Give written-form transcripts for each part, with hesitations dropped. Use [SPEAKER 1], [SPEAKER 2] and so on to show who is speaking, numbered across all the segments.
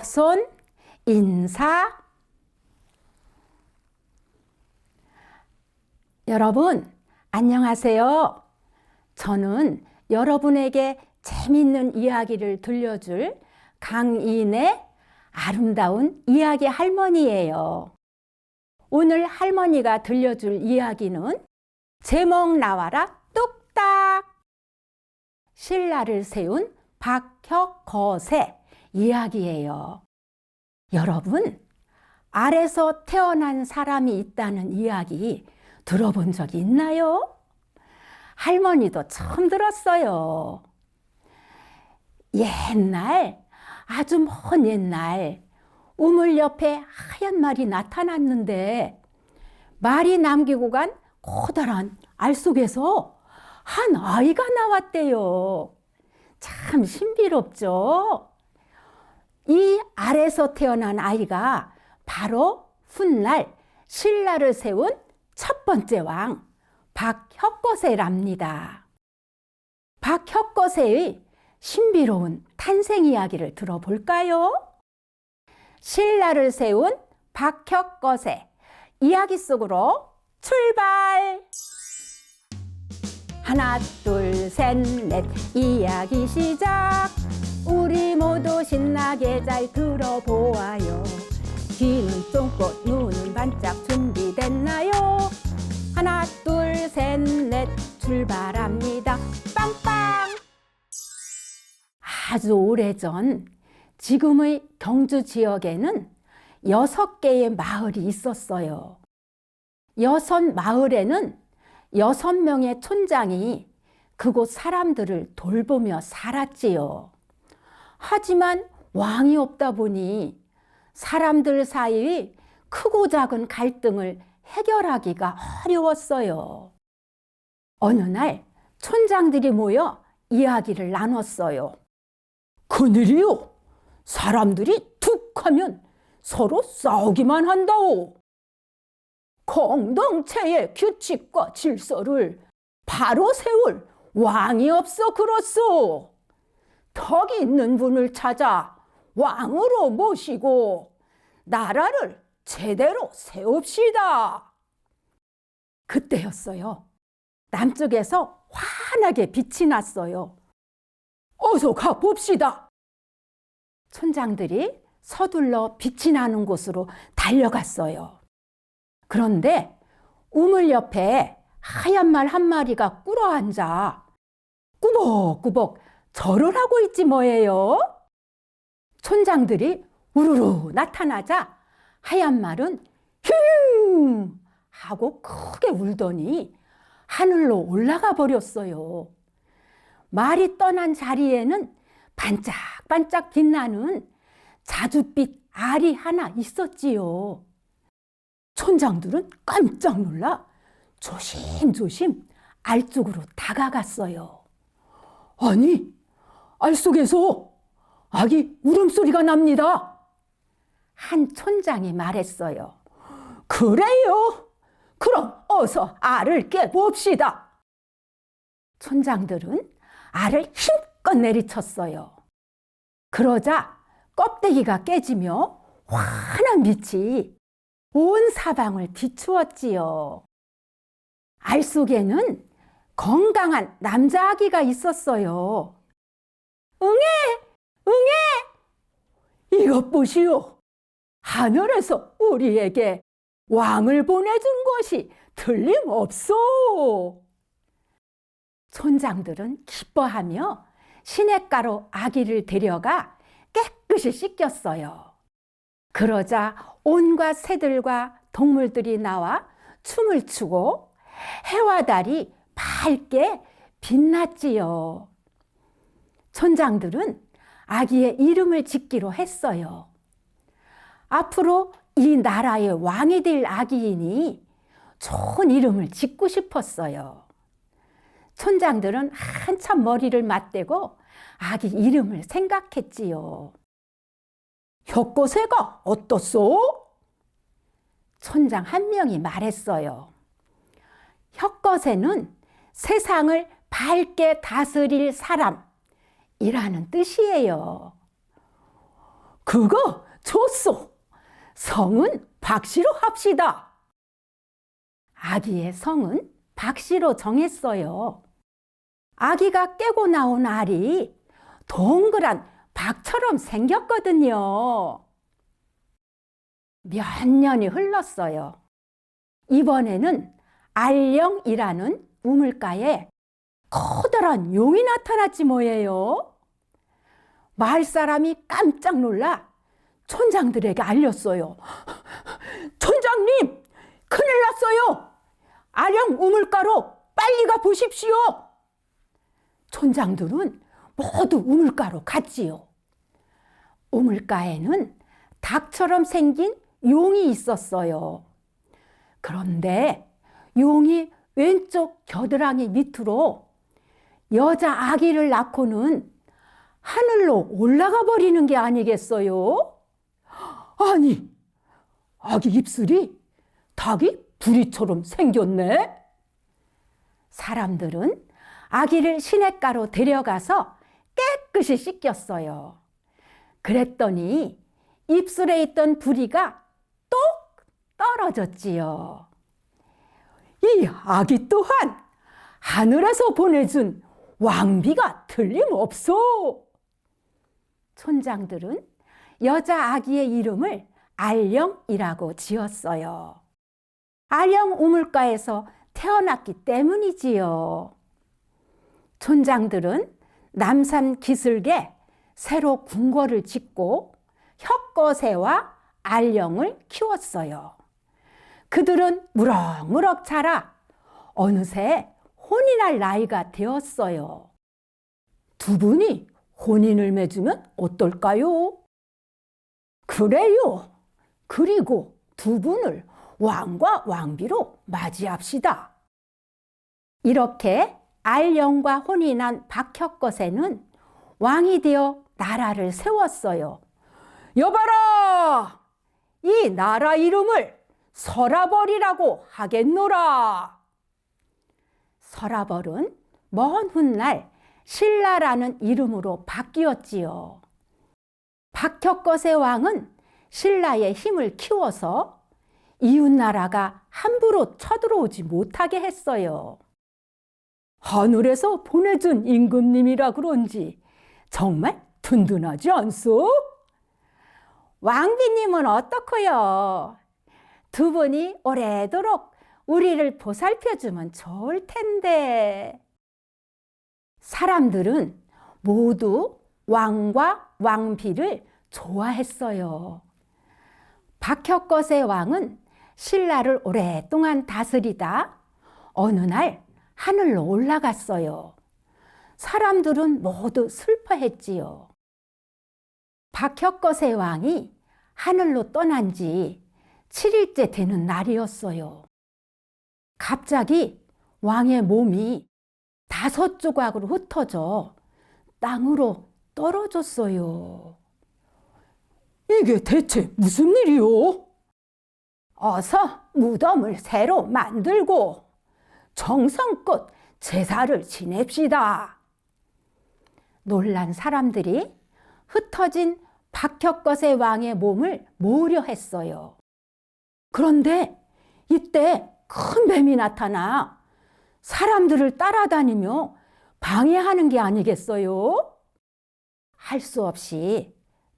[SPEAKER 1] 수업손 인사. 여러분, 안녕하세요. 저는 여러분에게 재밌는 이야기를 들려줄 강인의 아름다운 이야기 할머니예요. 오늘 할머니가 들려줄 이야기는 제목 나와라 뚝딱. 신라를 세운 박혁거세 이야기예요. 여러분, 알에서 태어난 사람이 있다는 이야기 들어본 적이 있나요? 할머니도 처음 들었어요. 옛날, 아주 먼 옛날, 우물 옆에 하얀 말이 나타났는데 말이 남기고 간 커다란 알 속에서 한 아이가 나왔대요. 참 신비롭죠? 이 알에서 태어난 아이가 바로 훗날 신라를 세운 첫 번째 왕 박혁거세랍니다. 박혁거세의 신비로운 탄생 이야기를 들어볼까요? 신라를 세운 박혁거세 이야기 속으로 출발! 하나 둘 셋 넷 이야기 시작. 우리 모두 신나게 잘 들어보아요. 귀는 쫑긋 눈은 반짝 준비됐나요? 하나 둘 셋 넷 출발합니다. 빵빵! 아주 오래전 지금의 경주 지역에는 6개의 마을이 있었어요. 6마을에는 6명의 촌장이 그곳 사람들을 돌보며 살았지요. 하지만 왕이 없다 보니 사람들 사이의 크고 작은 갈등을 해결하기가 어려웠어요. 어느 날 촌장들이 모여 이야기를 나눴어요. 큰일이요. 사람들이 툭 하면 서로 싸우기만 한다오. 공동체의 규칙과 질서를 바로 세울 왕이 없어 그렇소. 덕이 있는 분을 찾아 왕으로 모시고 나라를 제대로 세웁시다. 그때였어요. 남쪽에서 환하게 빛이 났어요. 어서 가봅시다. 촌장들이 서둘러 빛이 나는 곳으로 달려갔어요. 그런데 우물 옆에 하얀 말 한 마리가 꿇어앉아 꾸벅꾸벅 절을 하고 있지 뭐예요. 촌장들이 우르르 나타나자 하얀 말은 흉 하고 크게 울더니 하늘로 올라가 버렸어요. 말이 떠난 자리에는 반짝반짝 빛나는 자줏빛 알이 하나 있었지요. 촌장들은 깜짝 놀라 조심조심 알 쪽으로 다가갔어요. 아니, 알 속에서 아기 울음소리가 납니다. 한 촌장이 말했어요. 그래요? 그럼 어서 알을 깨봅시다. 촌장들은 알을 힘껏 내리쳤어요. 그러자 껍데기가 깨지며 환한 빛이 온 사방을 비추었지요. 알 속에는 건강한 남자 아기가 있었어요. 응애! 응애! 이것 보시오. 하늘에서 우리에게 왕을 보내준 것이 틀림없소. 촌장들은 기뻐하며 시냇가로 아기를 데려가 깨끗이 씻겼어요. 그러자 온갖 새들과 동물들이 나와 춤을 추고 해와 달이 밝게 빛났지요. 촌장들은 아기의 이름을 짓기로 했어요. 앞으로 이 나라의 왕이 될 아기이니 좋은 이름을 짓고 싶었어요. 촌장들은 한참 머리를 맞대고 아기 이름을 생각했지요. 혁거세가 어떻소? 촌장 한 명이 말했어요. 혁거세는 세상을 밝게 다스릴 사람이라는 뜻이에요. 그거 좋소. 성은 박씨로 합시다. 아기의 성은 박씨로 정했어요. 아기가 깨고 나온 알이 동그란 박처럼 생겼거든요. 몇 년이 흘렀어요. 이번에는 알령이라는 우물가에 커다란 용이 나타났지 뭐예요. 마을 사람이 깜짝 놀라 촌장들에게 알렸어요. 촌장님, 큰일 났어요. 알령 우물가로 빨리 가 보십시오. 촌장들은 모두 우물가로 갔지요. 우물가에는 닭처럼 생긴 용이 있었어요. 그런데 용이 왼쪽 겨드랑이 밑으로 여자 아기를 낳고는 하늘로 올라가 버리는 게 아니겠어요? 아니, 아기 입술이 닭이 부리처럼 생겼네? 사람들은 아기를 시냇가로 데려가서 깨끗이 씻겼어요. 그랬더니 입술에 있던 부리가 똑 떨어졌지요. 이 아기 또한 하늘에서 보내준 왕비가 틀림없소. 촌장들은 여자 아기의 이름을 알령이라고 지었어요. 알령 우물가에서 태어났기 때문이지요. 촌장들은 남산 기슭에 새로 궁궐을 짓고 혁거새와 알령을 키웠어요. 그들은 무럭무럭 자라 어느새 혼인할 나이가 되었어요. 두 분이 혼인을 맺으면 어떨까요? 그래요. 그리고 두 분을 왕과 왕비로 맞이합시다. 이렇게 알령과 혼인한 박혁거새는 왕이 되어 나라를 세웠어요. 여봐라! 이 나라 이름을 서라벌이라고 하겠노라. 서라벌은 먼 훗날 신라라는 이름으로 바뀌었지요. 박혁거새 왕은 신라의 힘을 키워서 이웃나라가 함부로 쳐들어오지 못하게 했어요. 하늘에서 보내준 임금님이라 그런지 정말 든든하지 않소? 왕비님은 어떻고요? 두 분이 오래도록 우리를 보살펴주면 좋을 텐데. 사람들은 모두 왕과 왕비를 좋아했어요. 박혁거새 왕은 신라를 오랫동안 다스리다 어느 날 하늘로 올라갔어요. 사람들은 모두 슬퍼했지요. 박혁거새 왕이 하늘로 떠난 지 7일째 되는 날이었어요. 갑자기 왕의 몸이 5조각으로 흩어져 땅으로 떨어졌어요. 이게 대체 무슨 일이요? 어서 무덤을 새로 만들고 정성껏 제사를 지냅시다. 놀란 사람들이 흩어진 박혁거새 왕의 몸을 모으려 했어요. 그런데 이때 큰 뱀이 나타나 사람들을 따라다니며 방해하는 게 아니겠어요? 할 수 없이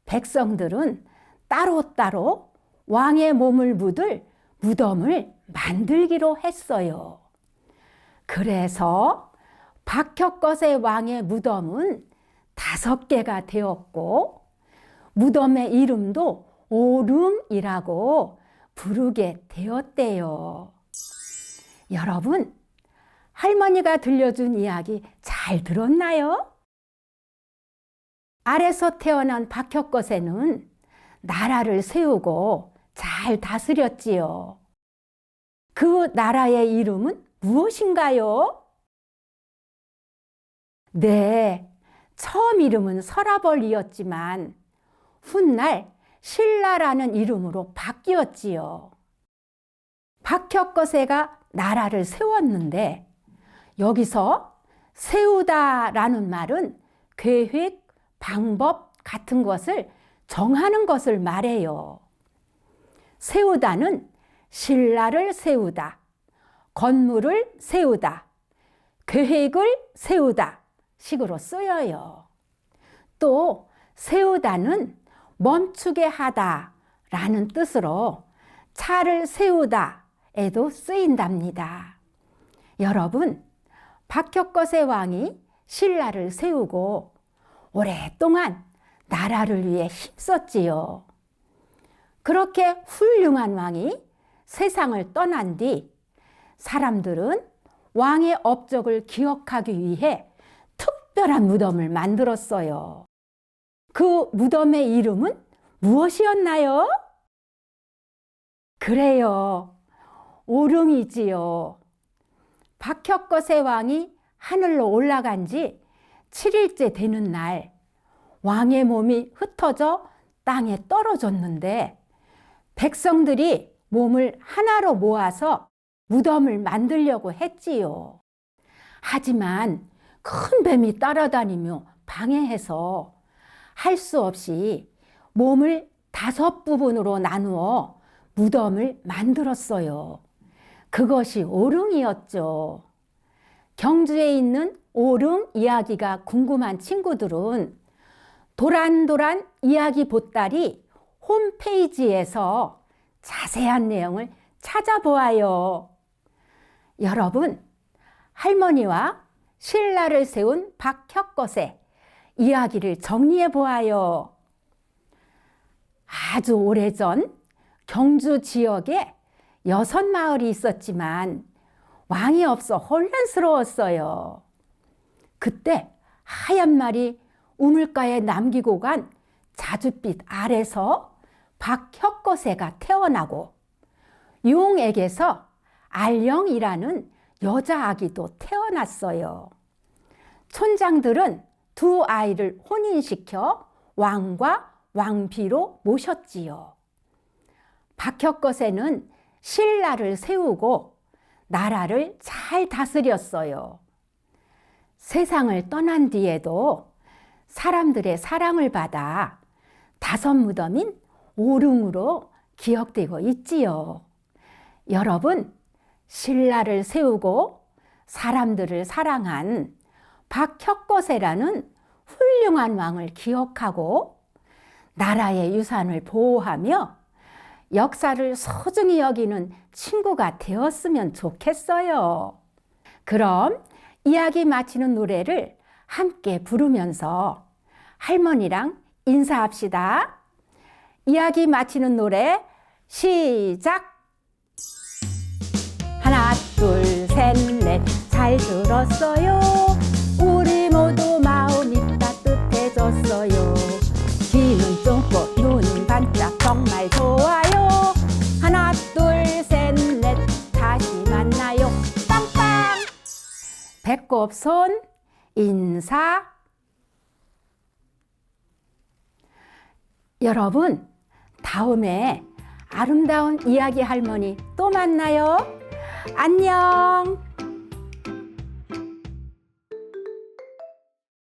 [SPEAKER 1] 백성들은 따로따로 왕의 몸을 묻을 무덤을 만들기로 했어요. 그래서 박혁거새 왕의 무덤은 5개가 되었고 무덤의 이름도 오름이라고 부르게 되었대요. 여러분, 할머니가 들려준 이야기 잘 들었나요? 알에서 태어난 박혁거새는 나라를 세우고 잘 다스렸지요. 그 나라의 이름은 무엇인가요? 네, 처음 이름은 서라벌이었지만 훗날 신라라는 이름으로 바뀌었지요. 박혁거새가 나라를 세웠는데 여기서 세우다라는 말은 계획, 방법 같은 것을 정하는 것을 말해요. 세우다는 신라를 세우다, 건물을 세우다, 계획을 세우다 식으로 쓰여요. 또 세우다는 멈추게 하다 라는 뜻으로 차를 세우다에도 쓰인답니다. 여러분, 박혁거세 왕이 신라를 세우고 오랫동안 나라를 위해 힘썼지요. 그렇게 훌륭한 왕이 세상을 떠난 뒤 사람들은 왕의 업적을 기억하기 위해 특별한 무덤을 만들었어요. 그 무덤의 이름은 무엇이었나요? 그래요, 오릉이지요. 박혁거세 왕이 하늘로 올라간 지 7일째 되는 날, 왕의 몸이 흩어져 땅에 떨어졌는데 백성들이 몸을 하나로 모아서 무덤을 만들려고 했지요. 하지만 큰 뱀이 따라다니며 방해해서 할 수 없이 몸을 5부분으로 나누어 무덤을 만들었어요. 그것이 오릉이었죠. 경주에 있는 오릉 이야기가 궁금한 친구들은 도란도란 이야기 보따리 홈페이지에서 자세한 내용을 찾아보아요. 여러분, 할머니와 신라를 세운 박혁거세 이야기를 정리해 보아요. 아주 오래전 경주 지역에 6마을이 있었지만 왕이 없어 혼란스러웠어요. 그때 하얀 말이 우물가에 남기고 간 자줏빛 아래서 박혁거세가 태어나고 용에게서 알령이라는 여자 아기도 태어났어요. 촌장들은 2 아이를 혼인시켜 왕과 왕비로 모셨지요. 박혁거세는 신라를 세우고 나라를 잘 다스렸어요. 세상을 떠난 뒤에도 사람들의 사랑을 받아 5 무덤인 오릉으로 기억되고 있지요. 여러분, 신라를 세우고 사람들을 사랑한 박혁거세라는 훌륭한 왕을 기억하고 나라의 유산을 보호하며 역사를 소중히 여기는 친구가 되었으면 좋겠어요. 그럼 이야기 마치는 노래를 함께 부르면서 할머니랑 인사합시다. 이야기 마치는 노래 시작! 하나, 둘, 셋, 넷, 잘 들었어요. 우리 모두 마음이 따뜻해졌어요. 귀는 쫑긋, 눈은 반짝, 정말 좋아요. 하나, 둘, 셋, 넷, 다시 만나요. 빵빵! 배꼽 손 인사. 여러분, 다음에 아름다운 이야기 할머니 또 만나요. 안녕.